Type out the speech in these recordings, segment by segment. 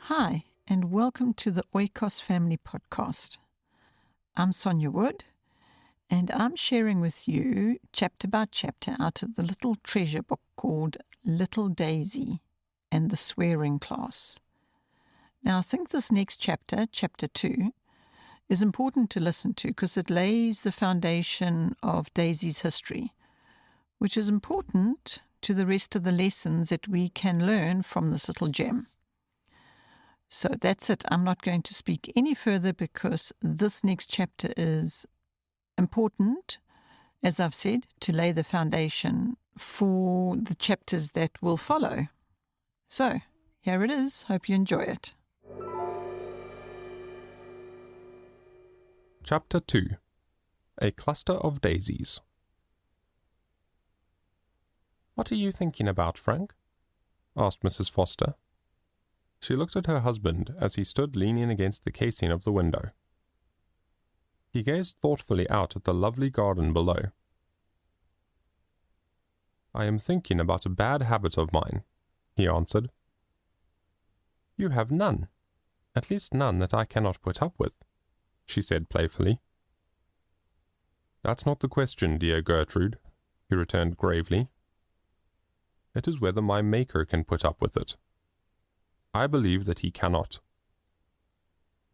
Hi, and welcome to the Oikos Family Podcast. I'm Sonja Wood, and I'm sharing with you chapter by chapter out of the little treasure book called Little Daisy and the Swearing Class. Now, I think this next chapter, chapter 2, is important to listen to because it lays the foundation of Daisy's history, which is important to the rest of the lessons that we can learn from this little gem. So that's it. I'm not going to speak any further because this next chapter is important, as I've said, to lay the foundation for the chapters that will follow. So here it is. Hope you enjoy it. Chapter 2. A Cluster of Daisies. "What are you thinking about, Frank?" asked Mrs. Foster. She looked at her husband as he stood leaning against the casing of the window. He gazed thoughtfully out at the lovely garden below. "I am thinking about a bad habit of mine," he answered. "You have none, at least none that I cannot put up with," she said playfully. "That's not the question, dear Gertrude," he returned gravely. "It is whether my Maker can put up with it. I believe that he cannot.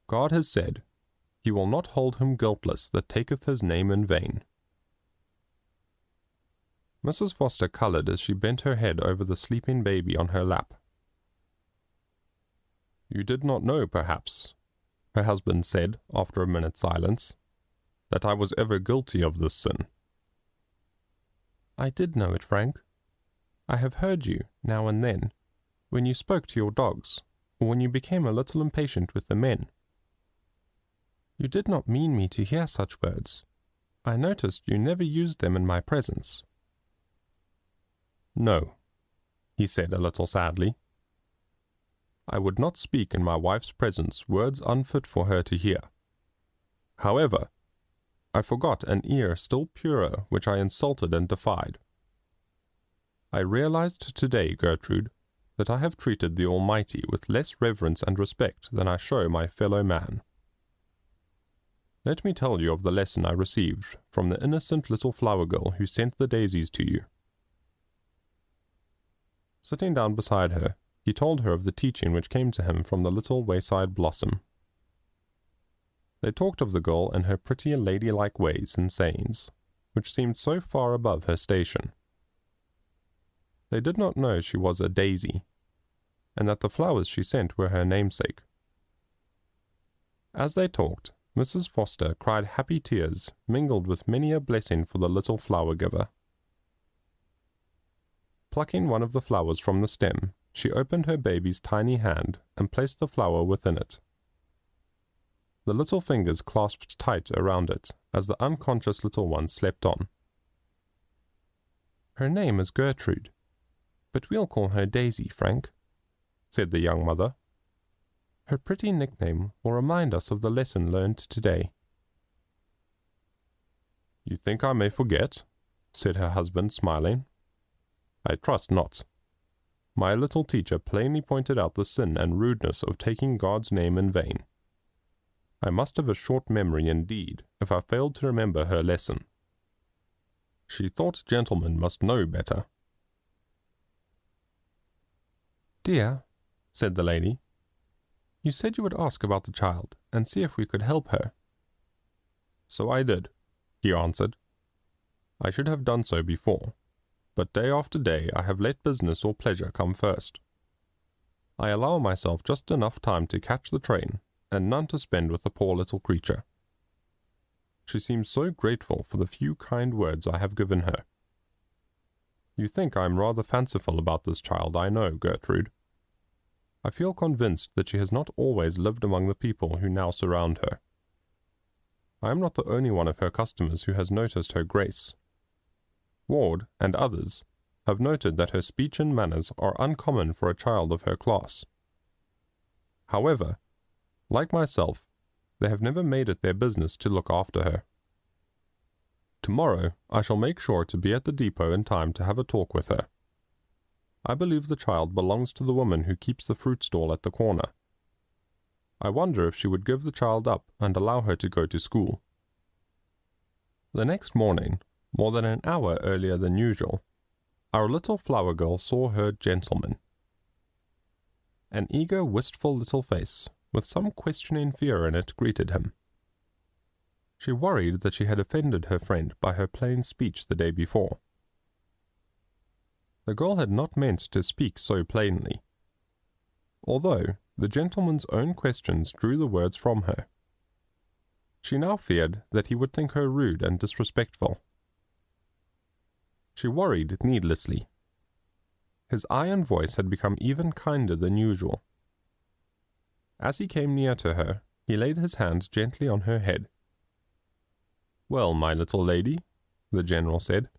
God has said, He will not hold him guiltless that taketh his name in vain." Mrs. Foster coloured as she bent her head over the sleeping baby on her lap. "You did not know, perhaps," her husband said after a minute's silence, "that I was ever guilty of this sin." "I did know it, Frank. I have heard you, now and then, when you spoke to your dogs, or when you became a little impatient with the men. You did not mean me to hear such words. I noticed you never used them in my presence." "No," he said a little sadly. "I would not speak in my wife's presence words unfit for her to hear. However, I forgot an ear still purer which I insulted and defied. I realized today, Gertrude, that I have treated the Almighty with less reverence and respect than I show my fellow man. Let me tell you of the lesson I received from the innocent little flower girl who sent the daisies to you." Sitting down beside her, he told her of the teaching which came to him from the little wayside blossom. They talked of the girl and her pretty ladylike ways and sayings, which seemed so far above her station. They did not know she was a daisy, and that the flowers she sent were her namesake. As they talked, Mrs. Foster cried happy tears mingled with many a blessing for the little flower giver. Plucking one of the flowers from the stem, she opened her baby's tiny hand and placed the flower within it. The little fingers clasped tight around it as the unconscious little one slept on. "Her name is Gertrude, but we'll call her Daisy, Frank," said the young mother. "Her pretty nickname will remind us of the lesson learned today." "You think I may forget?" said her husband, smiling. "I trust not. My little teacher plainly pointed out the sin and rudeness of taking God's name in vain. I must have a short memory indeed if I failed to remember her lesson. She thought gentlemen must know better." "Dear," said the lady, "you said you would ask about the child and see if we could help her." "So I did," he answered. "I should have done so before, but day after day I have let business or pleasure come first. I allow myself just enough time to catch the train, and none to spend with the poor little creature. She seems so grateful for the few kind words I have given her. You think I am rather fanciful about this child, I know, Gertrude. I feel convinced that she has not always lived among the people who now surround her. I am not the only one of her customers who has noticed her grace. Ward and others have noted that her speech and manners are uncommon for a child of her class. However, like myself, they have never made it their business to look after her. Tomorrow I shall make sure to be at the depot in time to have a talk with her. I believe the child belongs to the woman who keeps the fruit stall at the corner, I wonder if she would give the child up and allow her to go to school. The next morning, more than an hour earlier than usual, our little flower girl saw her gentleman. An eager, wistful little face, with some questioning fear in it, greeted him. She worried that she had offended her friend by her plain speech the day before. The girl had not meant to speak so plainly, although the gentleman's own questions drew the words from her. She now feared that he would think her rude and disrespectful. She worried needlessly. His eye and voice had become even kinder than usual. As he came near to her, he laid his hand gently on her head. "Well, my little lady," the general said,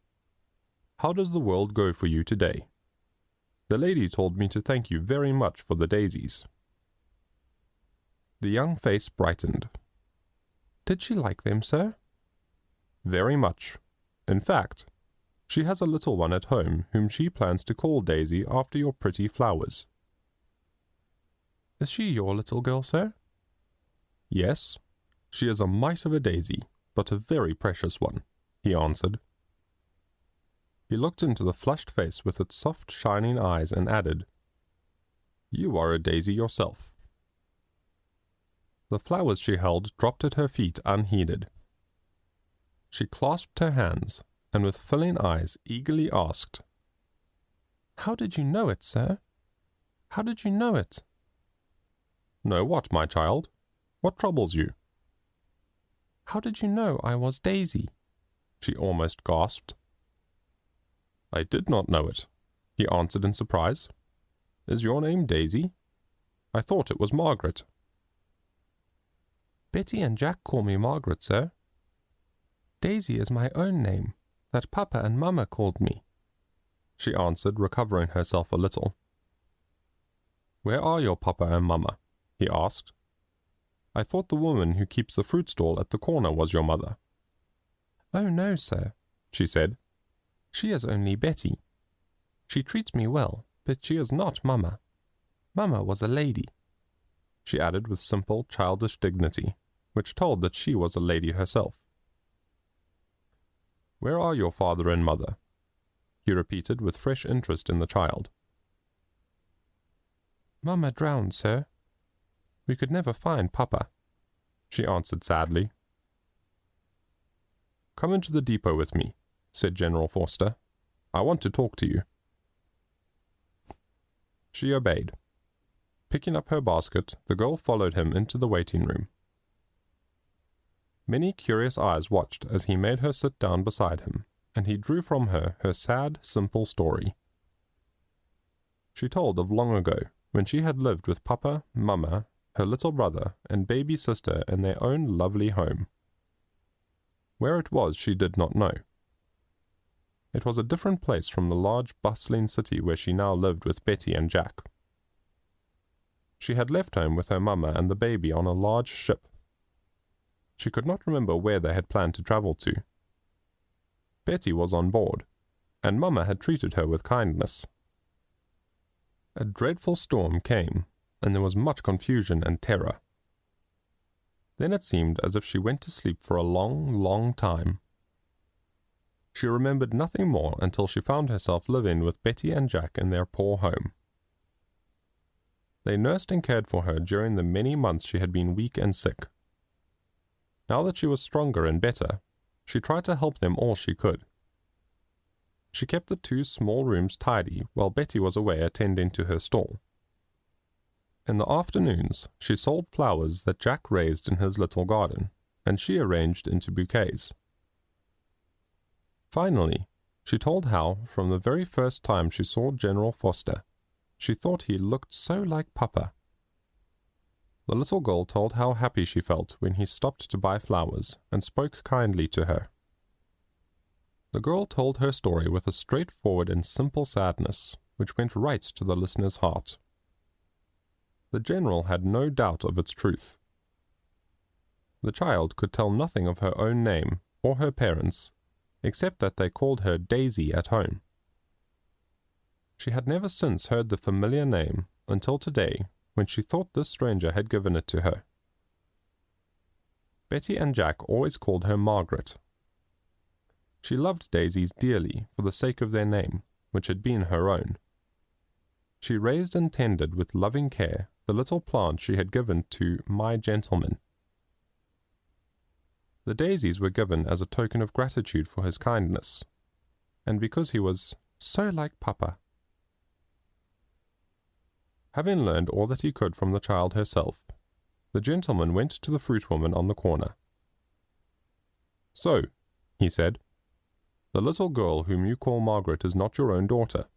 "how does the world go for you today? The lady told me to thank you very much for the daisies." The young face brightened. "Did she like them, sir?" "Very much. In fact, she has a little one at home whom she plans to call Daisy after your pretty flowers." "Is she your little girl, sir?" "Yes, she is a mite of a daisy, but a very precious one," he answered. He looked into the flushed face with its soft, shining eyes and added, "You are a daisy yourself." The flowers she held dropped at her feet unheeded. She clasped her hands, and with filling eyes eagerly asked, "How did you know it, sir? How did you know it?" "Know what, my child? What troubles you?" "How did you know I was Daisy?" she almost gasped. "I did not know it," he answered in surprise. "Is your name Daisy? I thought it was Margaret." "Betty and Jack call me Margaret, sir. Daisy is my own name, that Papa and Mamma called me," she answered, recovering herself a little. "Where are your Papa and Mamma?" he asked. "I thought the woman who keeps the fruit stall at the corner was your mother." "Oh no, sir," she said. "She is only Betty. She treats me well, but she is not Mamma. Mamma was a lady," she added with simple, childish dignity, which told that she was a lady herself. "Where are your father and mother?" he repeated with fresh interest in the child. "Mamma drowned, sir. We could never find Papa," she answered sadly. "Come into the depot with me," said General Forster. "I want to talk to you." She obeyed. Picking up her basket, the girl followed him into the waiting room. Many curious eyes watched as he made her sit down beside him, and he drew from her sad, simple story. She told of long ago, when she had lived with Papa, Mamma, her little brother, and baby sister in their own lovely home. Where it was she did not know. It was a different place from the large bustling city where she now lived with Betty and Jack. She had left home with her mamma and the baby on a large ship. She could not remember where they had planned to travel to. Betty was on board, and mamma had treated her with kindness. A dreadful storm came, and there was much confusion and terror. Then it seemed as if she went to sleep for a long, long time. She remembered nothing more until she found herself living with Betty and Jack in their poor home. They nursed and cared for her during the many months she had been weak and sick. Now that she was stronger and better, she tried to help them all she could. She kept the 2 small rooms tidy while Betty was away attending to her stall. In the afternoons, she sold flowers that Jack raised in his little garden, and she arranged into bouquets. Finally, she told how, from the very first time she saw General Forster, she thought he looked so like Papa. The little girl told how happy she felt when he stopped to buy flowers and spoke kindly to her. The girl told her story with a straightforward and simple sadness, which went right to the listener's heart. The general had no doubt of its truth. The child could tell nothing of her own name or her parents, except that they called her Daisy at home. She had never since heard the familiar name until today, when she thought this stranger had given it to her. Betty and Jack always called her Margaret. She loved daisies dearly for the sake of their name, which had been her own. She raised and tended with loving care the little plant she had given to my gentleman. The daisies were given as a token of gratitude for his kindness, and because he was so like Papa. Having learned all that he could from the child herself, the gentleman went to the fruit woman on the corner. "So," he said, "the little girl whom you call Margaret is not your own daughter?"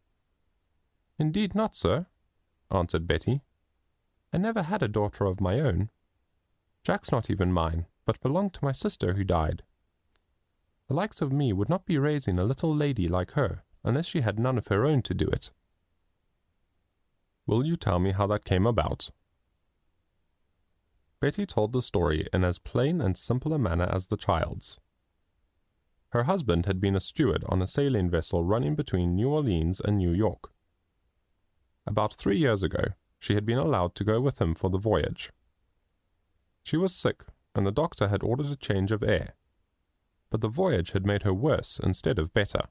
"Indeed not, sir," answered Betty. "I never had a daughter of my own. Jack's not even mine, but belonged to my sister who died. The likes of me would not be raising a little lady like her unless she had none of her own to do it." "Will you tell me how that came about?" Betty told the story in as plain and simple a manner as the child's. Her husband had been a steward on a sailing vessel running between New Orleans and New York. About 3 years ago, she had been allowed to go with him for the voyage. She was sick, and the doctor had ordered a change of air, but the voyage had made her worse instead of better.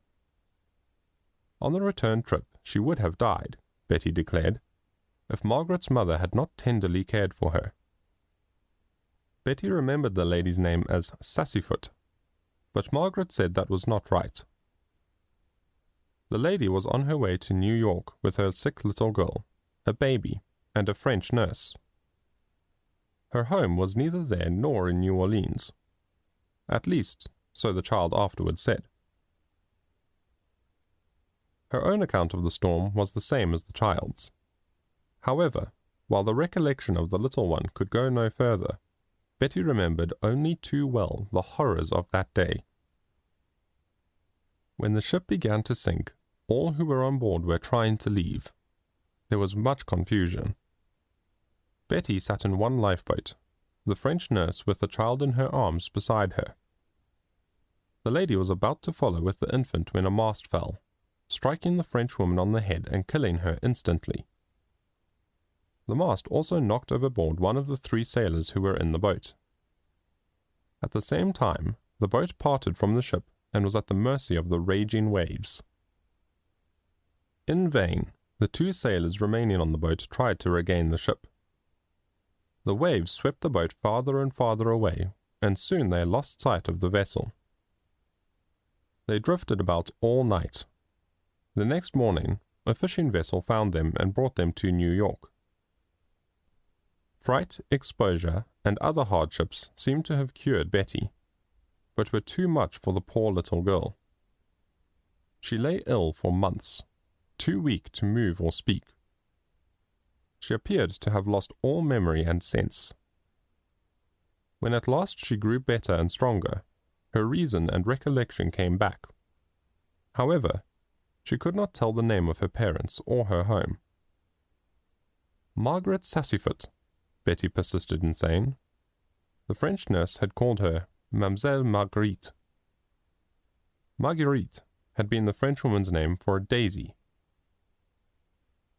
On the return trip she would have died, Betty declared, if Margaret's mother had not tenderly cared for her. Betty remembered the lady's name as Sassyfoot, but Margaret said that was not right. The lady was on her way to New York with her sick little girl, a baby, and a French nurse. Her home was neither there nor in New Orleans. At least, so the child afterwards said. Her own account of the storm was the same as the child's. However, while the recollection of the little one could go no further, Betty remembered only too well the horrors of that day. When the ship began to sink, all who were on board were trying to leave. There was much confusion. Betty sat in one lifeboat, the French nurse with the child in her arms beside her. The lady was about to follow with the infant when a mast fell, striking the French woman on the head and killing her instantly. The mast also knocked overboard one of the 3 sailors who were in the boat. At the same time, the boat parted from the ship and was at the mercy of the raging waves. In vain, the 2 sailors remaining on the boat tried to regain the ship. The waves swept the boat farther and farther away, and soon they lost sight of the vessel. They drifted about all night. The next morning, a fishing vessel found them and brought them to New York. Fright, exposure, and other hardships seemed to have cured Betty, but were too much for the poor little girl. She lay ill for months, too weak to move or speak. She appeared to have lost all memory and sense. When at last she grew better and stronger, her reason and recollection came back. However, she could not tell the name of her parents or her home. Margaret Sassyfoot, Betty persisted in saying. The French nurse had called her Mademoiselle Marguerite. Marguerite had been the Frenchwoman's name for a daisy.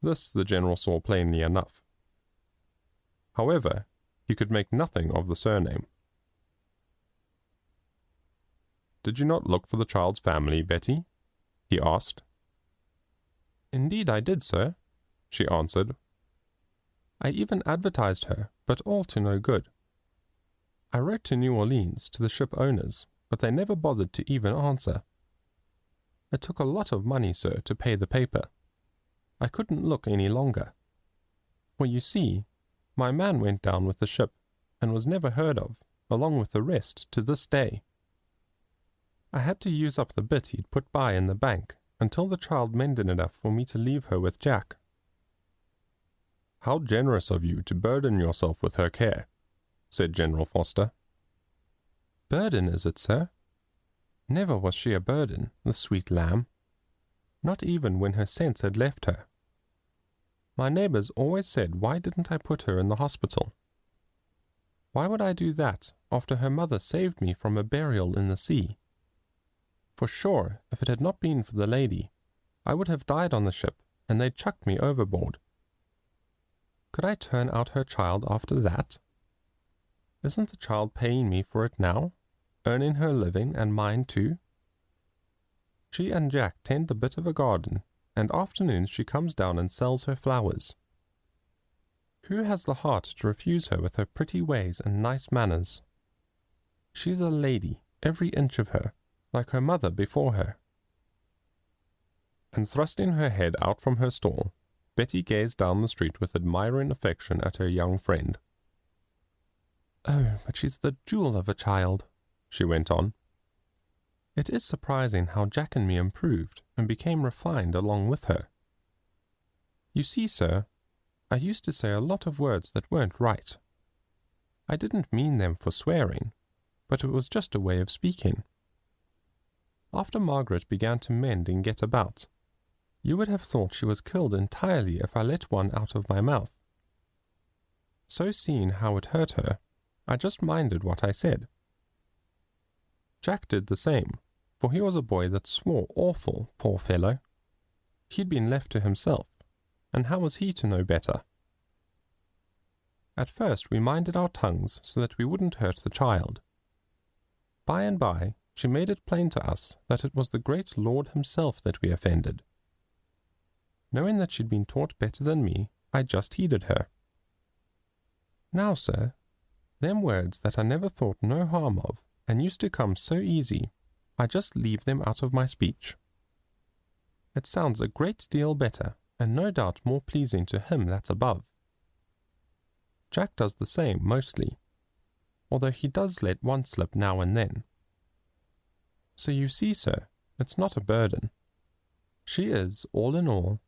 This the general saw plainly enough. However, he could make nothing of the surname. "Did you not look for the child's family, Betty?" he asked. "Indeed I did, sir," she answered. "I even advertised her, but all to no good. I wrote to New Orleans to the ship owners, but they never bothered to even answer. It took a lot of money, sir, to pay the paper. I couldn't look any longer. For you see, my man went down with the ship, and was never heard of, along with the rest, to this day. I had to use up the bit he'd put by in the bank, until the child mended enough for me to leave her with Jack." "How generous of you to burden yourself with her care," said General Foster. "Burden, is it, sir? Never was she a burden, the sweet lamb. Not even when her sense had left her. My neighbors always said, why didn't I put her in the hospital? Why would I do that after her mother saved me from a burial in the sea? For sure, if it had not been for the lady, I would have died on the ship, and they'd chucked me overboard. Could I turn out her child after that? Isn't the child paying me for it now, earning her living and mine too? She and Jack tend a bit of a garden, and afternoons she comes down and sells her flowers. Who has the heart to refuse her with her pretty ways and nice manners? She's a lady, every inch of her, like her mother before her. And thrusting her head out from her stall, Betty gazed down the street with admiring affection at her young friend. "Oh, but she's the jewel of a child," she went on. "It is surprising how Jack and me improved and became refined along with her. You see, sir, I used to say a lot of words that weren't right. I didn't mean them for swearing, but it was just a way of speaking. After Margaret began to mend and get about, you would have thought she was killed entirely if I let one out of my mouth. So seeing how it hurt her, I just minded what I said. Jack did the same, for he was a boy that swore awful, poor fellow. He'd been left to himself, and how was he to know better? At first we minded our tongues so that we wouldn't hurt the child. By and by, she made it plain to us that it was the great Lord himself that we offended. Knowing that she'd been taught better than me, I just heeded her. Now, sir, them words that I never thought no harm of, and used to come so easy, I just leave them out of my speech. It sounds a great deal better, and no doubt more pleasing to him that's above. Jack does the same mostly, although he does let one slip now and then. So you see, sir, it's not a burden. She is, all in all,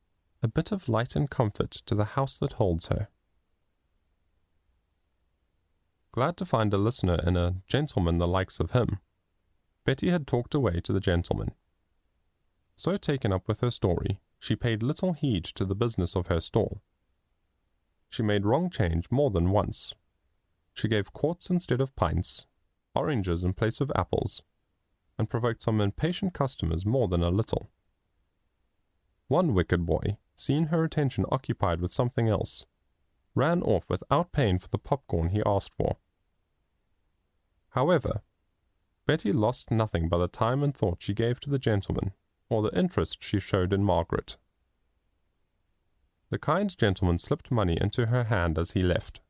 a bit of light and comfort to the house that holds her." Glad to find a listener in a gentleman the likes of him, Betty had talked away to the gentleman. So taken up with her story, she paid little heed to the business of her stall. She made wrong change more than once. She gave quarts instead of pints, oranges in place of apples, and provoked some impatient customers more than a little. One wicked boy, seeing her attention occupied with something else, ran off without paying for the popcorn he asked for. However, Betty lost nothing by the time and thought she gave to the gentleman, or the interest she showed in Margaret. The kind gentleman slipped money into her hand as he left.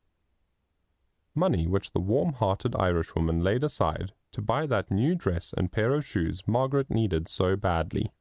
Money which the warm-hearted Irishwoman laid aside to buy that new dress and pair of shoes Margaret needed so badly.